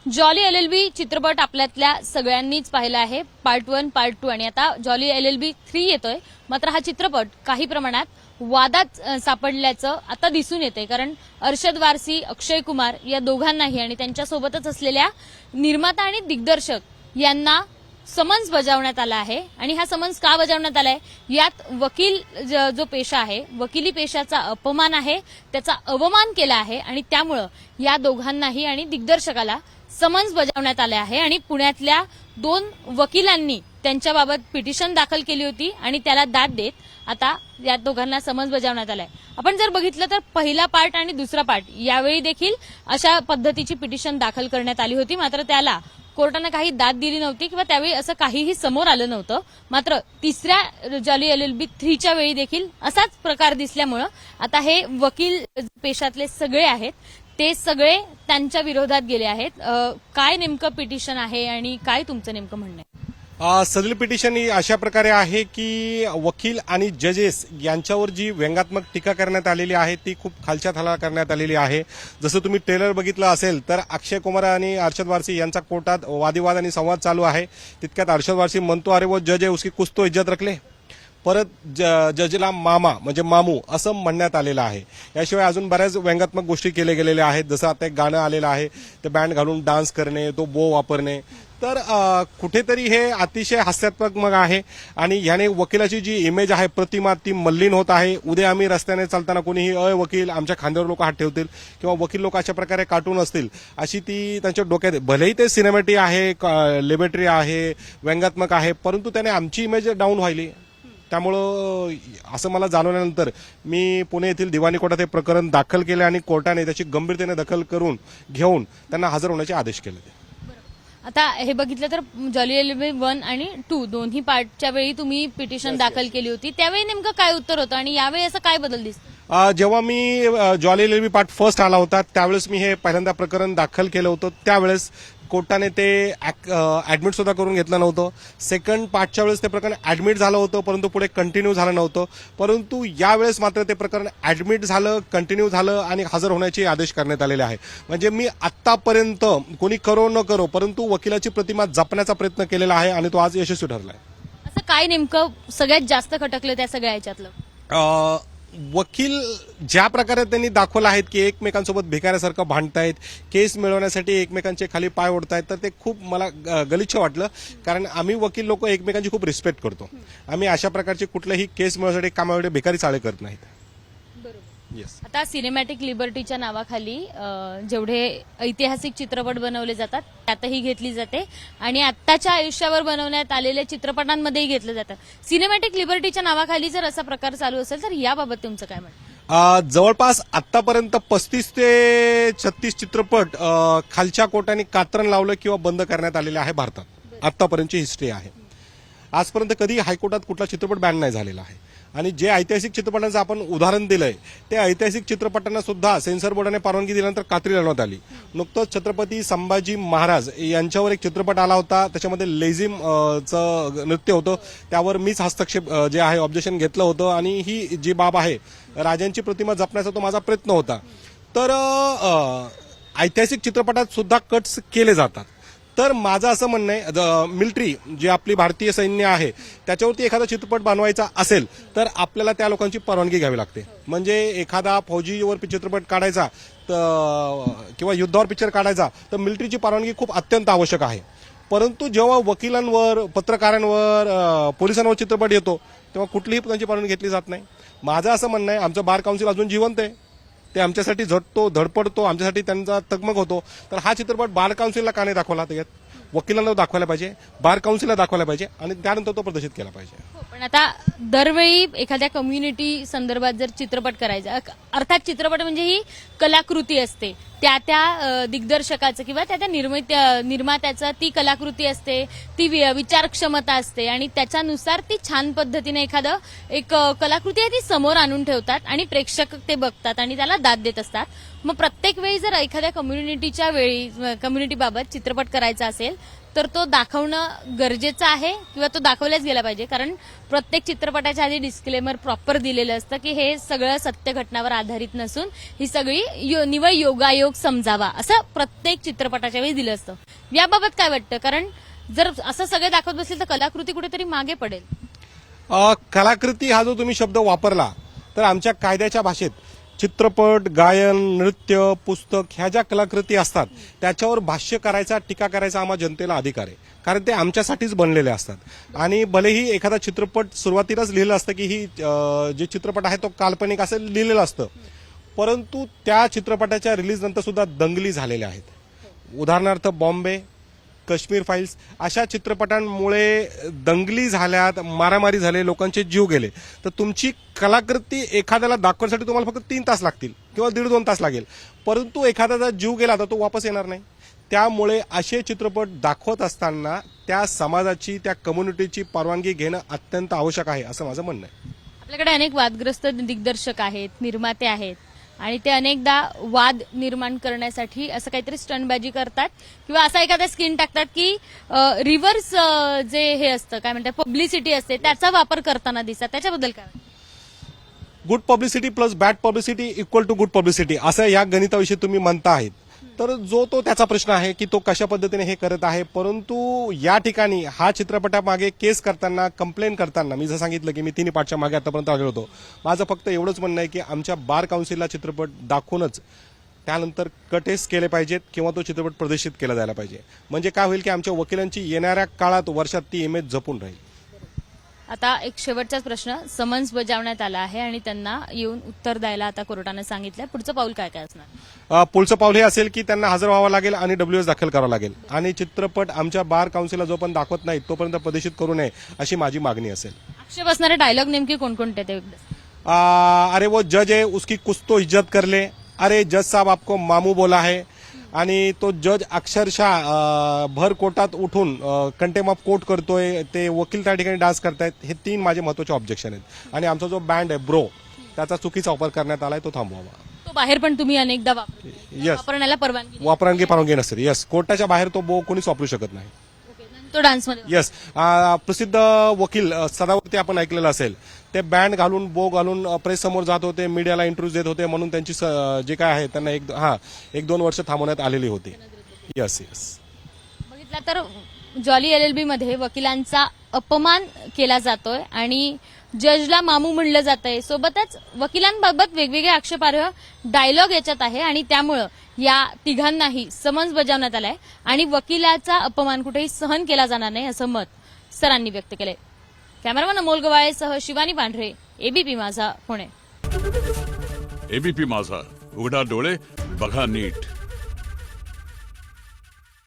Jolly LLB चित्रपट आपल्यातल्या सगळ्यांनीच पाहिला आहे. पार्ट 1, पार्ट 2 आणि आता जॉली एलएलबी 3 येतोय. मात्र हा चित्रपट काही प्रमाणात वादात सापडल्याचं आता दिसून येते, कारण अरशद वारसी, अक्षय कुमार या दोघांनाही आणि त्यांच्यासोबतच असलेल्या निर्माता आणि दिग्दर्शक यांना समन्स बजावण्यात आला आहे. आणि हा समन्स का बजावण्यात आलाय, यात वकील जो पेशा आहे, वकिली पेशाचा अपमान आहे, त्याचा अवमान केला आहे आणि त्यामुळं या दोघांनाही आणि दिग्दर्शकाला समन्स बजावण्यात आले आहे. आणि पुण्यातल्या 2 वकिलांनी त्यांच्याबाबत पिटिशन दाखल केली होती आणि त्याला दाद देत आता या दोघांना समन्स बजावण्यात आलाय. आपण जर बघितलं तर पहिला पार्ट आणि दुसरा पार्ट यावेळी देखील अशा पद्धतीची पिटिशन दाखल करण्यात आली होती. मात्र त्याला कोर्टानं काही दाद दिली नव्हती किंवा त्यावेळी असं काहीही समोर आलं नव्हतं. मात्र तिसऱ्या जॉली एलएलबी 3च्या वेळी देखील असाच प्रकार दिसल्यामुळं आता हे वकील पेशातले सगळे आहेत ते सगळे त्यांच्या विरोधात गेले आहेत. काय नेमकं पिटिशन आहे आणि काय तुमचं नेमकं म्हणणं आहे? सदरील पिटिशन ही अशा प्रकारे आहे की वकील आणि जजेस यांच्यावर जी व्यंगात्मक टीका करण्यात आलेली आहे ती खूप खालच्या थराला करण्यात आलेली आहे. जसं तुम्ही ट्रेलर बघितलं असेल तर अक्षय कुमार आणि अरशद वारसी यांचा कोर्टात वादिवाद आणि संवाद चालू आहे. तितक्यात अरशद वारसी म्हणतो, अरे वो जज है उसकी कुछ तो इज्जत रख ले. परत जजला मामा म्हणजे मामू असं म्हणण्यात आलेलं आहे. याशिवाय अजून बऱ्याच व्यंगात्मक गोष्टी केल्या गेलेल्या आहेत. जसं आता एक गाणं आलेलं आहे, ते बँड घालून डान्स करणे, तो बो वापरणे. तर कुठेतरी हे अतिशय हास्यात्मक आहे आणि ह्याने वकिलाची जी इमेज आहे, प्रतिमा, ती मलिन होत आहे. उद्या आम्ही रस्त्याने चालताना कोणीही वकील आमच्या खांद्यावर लोक हात ठेवतील किंवा वकील लोक अशा प्रकारे कार्टून असतील अशी ती त्यांच्या डोक्यात. भलेही ते सिनेमॅटिक आहे, लिबर्टरी आहे, व्यंगात्मक आहे, परंतु त्याने आमची इमेज डाऊन व्हायली. त्यामुळं असं मला जाणवल्यानंतर मी पुणे येथील दिवाणी कोर्टात हे प्रकरण दाखल केले आणि कोर्टाने त्याची गंभीरतेने दखल घेऊन त्यांना हजर होण्याचे आदेश केले. आता हे बघितलं तर जॉली एलएलबी 1 आणि 2 दोन्ही पार्टच्या वेळी तुम्ही पिटिशन दाखल केली होती, त्यावेळी नेमकं काय उत्तर होतं आणि यावेळी असं काय बदल दिसतो? जेव्हा मी जॉली एलएलबी पार्ट फर्स्ट आला होता त्यावेळेस मी हे पहिल्यांदा प्रकरण दाखल केलं होतं. त्यावेळेस कोर्टाने ते ऍडमिट सुद्धा करून घेतलं नव्हतं. सेकंड पार्टच्या वेळेस ते प्रकरण ऍडमिट झालं होतं, परंतु पुढे कंटिन्यू झालं नव्हतं. परंतु यावेळेस मात्र ते प्रकरण ऍडमिट झालं, कंटिन्यू झालं आणि हजर होण्याचे आदेश करण्यात आलेले आहे. म्हणजे मी आतापर्यंत कोणी करो न करो परंतु वकिलाची प्रतिमा जपण्याचा प्रयत्न केलेला आहे आणि तो आज यशस्वी ठरलाय. असं काय नेमकं सगळ्यात जास्त खटकलं त्या सगळ्या याच्यातलं? वकील ज्या प्रकारे त्यांनी दाखवलं आहेत की एकमेकांसोबत भिकाऱ्यासारखं भांडतायत, केस मिळवण्यासाठी एकमेकांचे खाली पाय ओढतायत, तर ते खूप मला गलिच्छ वाटलं. कारण आम्ही वकील लोक एकमेकांची खूप रिस्पेक्ट करतो. आम्ही अशा प्रकारची कुठल्याही केस मिळवण्यासाठी कामावेळी भिकारी चाळे करत नाहीत. येस. आता सिनेमॅटिक लिबर्टीच्या नावाखाली जेवढे ऐतिहासिक चित्रपट बनवले जातात त्यातही घेतली जाते आणि आत्ताच्या आयुष्यावर बनवण्यात आलेल्या चित्रपटांमध्येही घेतलं जातं. सिनेमॅटिक लिबर्टीच्या नावाखाली जर असा प्रकार चालू असेल तर याबाबत तुमचं काय म्हणणं? जवळपास आतापर्यंत 35 ते 36 चित्रपट खालच्या कोर्टाने कात्रण लावलं किंवा बंद करण्यात आलेले आहे भारतात. आतापर्यंतची हिस्ट्री आहे. आजपर्यंत कधी हायकोर्टात कुठला चित्रपट बॅन नाही झालेला आहे. आणि जे ऐतिहासिक चित्रपटांचं आपण उदाहरण दिलंय ते ऐतिहासिक चित्रपटांना सुद्धा सेन्सर बोर्डाने परवानगी दिल्यानंतर कात्री लावण्यात आली. नुकतंच छत्रपती संभाजी महाराज यांच्यावर एक चित्रपट आला होता, त्याच्यामध्ये लेझिमचं नृत्य होतं, त्यावर मीच हस्तक्षेप जे आहे ऑब्जेक्शन घेतलं होतं आणि ही जी बाब आहे राजांची प्रतिमा जपण्याचा तो माझा प्रयत्न होता. तर ऐतिहासिक चित्रपटात सुद्धा कट्स केले जातात. तर माझं असं म्हणणं आहे, मिलिटरी जे आपली भारतीय सैन्य आहे त्याच्यावरती एखादा चित्रपट बनवायचा असेल तर आपल्याला त्या लोकांची परवानगी घ्यावी लागते. म्हणजे एखादा फौजीवर चित्रपट काढायचा किंवा युद्धावर पिक्चर काढायचा तर मिलिटरीची परवानगी खूप अत्यंत आवश्यक आहे. परंतु जेव्हा वकिलांवर, पत्रकारांवर, पोलिसांवर चित्रपट येतो तेव्हा कुठलीही त्यांची परवानगी घेतली जात नाही. माझं असं म्हणणं आहे, आमचं बार काउन्सिल अजून जिवंत आहे. ते आमच्यासाठी झटतो, धडपडतो, आमच्यासाठी त्यांचा तगमग होतो. तर हा चित्रपट बार काउन्सिलला का नाही दाखवला? त्याच्यात वकिलांना दाखवायला पाहिजे, बार काउन्सिलला दाखवायला पाहिजे आणि त्यानंतर तो प्रदर्शित केला पाहिजे. पण आता दरवेळी एखाद्या कम्युनिटी संदर्भात जर चित्रपट करायचा, अर्थात चित्रपट म्हणजे ही कलाकृती असते, त्या दिग्दर्शकाचं किंवा त्या निर्मात्याचं ती कलाकृती असते, ती विचारक्षमता असते आणि त्याच्यानुसार ती छान पद्धतीने एक कलाकृती आहे ती समोर आणून ठेवतात आणि प्रेक्षक ते बघतात आणि त्याला दाद देत असतात. मग प्रत्येक वेळी जर एखाद्या कम्युनिटीबाबत चित्रपट करायचा असेल तर तो दाखवणं गरजेचं आहे किंवा तो दाखवलाच गेला पाहिजे, कारण प्रत्येक चित्रपटाच्या आधी डिस्क्लेमर प्रॉपर दिलेलं असतं की हे सगळं सत्य घटनावर आधारित नसून ही सगळी निव्वळ योगायोग समजावा असं प्रत्येक चित्रपटाच्या वेळी दिलं असतं. याबाबत काय वाटतं, कारण जर असं सगळं दाखवत बसतील तर कलाकृती कुठेतरी मागे पडेल. कलाकृती हा जो तुम्ही शब्द वापरला तर आमच्या कायद्याच्या भाषेत चित्रपट, गायन, नृत्य, पुस्तक ह्या ज्या कलाकृती असतात त्याच्यावर भाष्य करायचा, टीका करायचा आम्हा जनतेला अधिकार आहे, कारण ते आमच्यासाठीच बनलेले असतात. आणि भलेही एखादा चित्रपट सुरुवातीलाच लिहिलं असतं की ही जे चित्रपट आहे तो काल्पनिक असं लिहिलेलं असतं, परंतु त्या चित्रपटाच्या रिलीज नंतर सुद्धा दंगली झालेल्या आहेत. उदाहरणार्थ बॉम्बे, काश्मीर फाईल्स अशा चित्रपटांमुळे दंगली झाल्यात, मारामारी झाले, लोकांचे जीव गेले. तर तुमची कलाकृती एखाद्याला दाखवण्यासाठी तुम्हाला फक्त 3 तास लागतील किंवा 1.5-2 तास लागेल, परंतु एखाद्याचा जीव गेला तर तो वापस येणार नाही. त्यामुळे असे चित्रपट दाखवत असताना त्या समाजाची, त्या कम्युनिटीची परवानगी घेणं अत्यंत आवश्यक आहे असं माझं म्हणणं आहे. आपल्याकडे अनेक वादग्रस्त दिग्दर्शक आहेत, निर्माते आहेत आणि ते अनेकदा वाद निर्माण करण्यासाठी असं काहीतरी स्टंटबाजी करतात किंवा असा एखादा स्किन टाकतात की रिव्हर्स जे हे असतं काय म्हणतात पब्लिसिटी असते त्याचा वापर करताना दिसतात. त्याच्याबद्दल काय? Good publicity plus bad publicity equal to good publicity असं या गणिताविषयी तुम्ही म्हणता आहेत, तर जो तो त्याचा प्रश्न आहे की तो कशा पद्धतीने हे करत आहे. परंतु या ठिकाणी हा चित्रपटामागे केस करताना, कंप्लेन करताना मी जसं सांगितलं की मी 3 पाठच्या मागे आतापर्यंत आलेलो होतो. माझं फक्त एवढंच म्हणणं आहे की आमच्या बार काउन्सिलला चित्रपट दाखवूनच त्यानंतर कटेस केले पाहिजेत किंवा तो चित्रपट प्रदर्शित केला जायला पाहिजे. म्हणजे काय होईल की आमच्या वकिलांची येणाऱ्या काळात, वर्षात ती इमेज जपून राहील. आता एक शेवटचाच प्रश्न, समन्स बजावण्यात आला आहे आणि त्यांना येऊन उत्तर द्यायला आता कोर्टानं सांगितलंय. पुढचं पाऊल काय काय असणार? पुढचं पाऊल हे असेल की त्यांना हजर व्हावं लागेल आणि WS दाखल करावं लागेल आणि चित्रपट आमच्या बार काउन्सिलला जोपर्यंत दाखवत नाही तोपर्यंत प्रदर्शित करू नये अशी माझी मागणी असेल. आक्षेप असणारे डायलॉग नेमके कोणकोणते ते? अरे वो जज है उसकी कुछ तो इज्जत कर ले, अरे जज साहब आपको मामू बोला है, आणि तो जज अक्षरशः भर कोर्टात उठून कंटेम ऑफ कोर्ट करतोय, ते वकील त्या ठिकाणी डान्स करतायत. हे 3 माझे महत्वाचे ऑब्जेक्शन आहेत. आणि आमचा जो बँड आहे ब्रो त्याचा चुकीचा वापर करण्यात आलाय, तो थांबवावा. तो बाहेर पण तुम्ही अनेकदा Yes. वापरण्याला परवानगी नसेल. येस, कोर्टाच्या बाहेर तो बो कोणीच वापरू शकत नाही. तो डान्समध्ये येस, प्रसिद्ध वकील सदावर्ती आपण ऐकलेलं असेल, ते बँड घालून, बो घालून प्रेस समोर जात होते, मीडियाला इंटरव्ह्यू देत होते, म्हणून त्यांची जे काय आहे त्यांना 1-2 वर्ष थांबवण्यात आलेली होती. येस. बघितलं तर जॉली LLB मध्ये वकिलांचा अपमान केला जातोय आणि जजला मामू म्हणलं जातंय. सोबतच वकिलांबाबत वेगवेगळे आक्षेपार्ह डायलॉग याच्यात आहे आणि त्यामुळं या तिघांनाही समन्स बजावण्यात आलाय आणि वकिलाचा अपमान कुठेही सहन केला जाणार नाही असं मत सरांनी व्यक्त केलंय. कॅमेरामन अमोल गवाळेसह शिवानी पांढरे, ABP माझा, पुणे. ABP माझा, उघडा डोळे बघा नीट.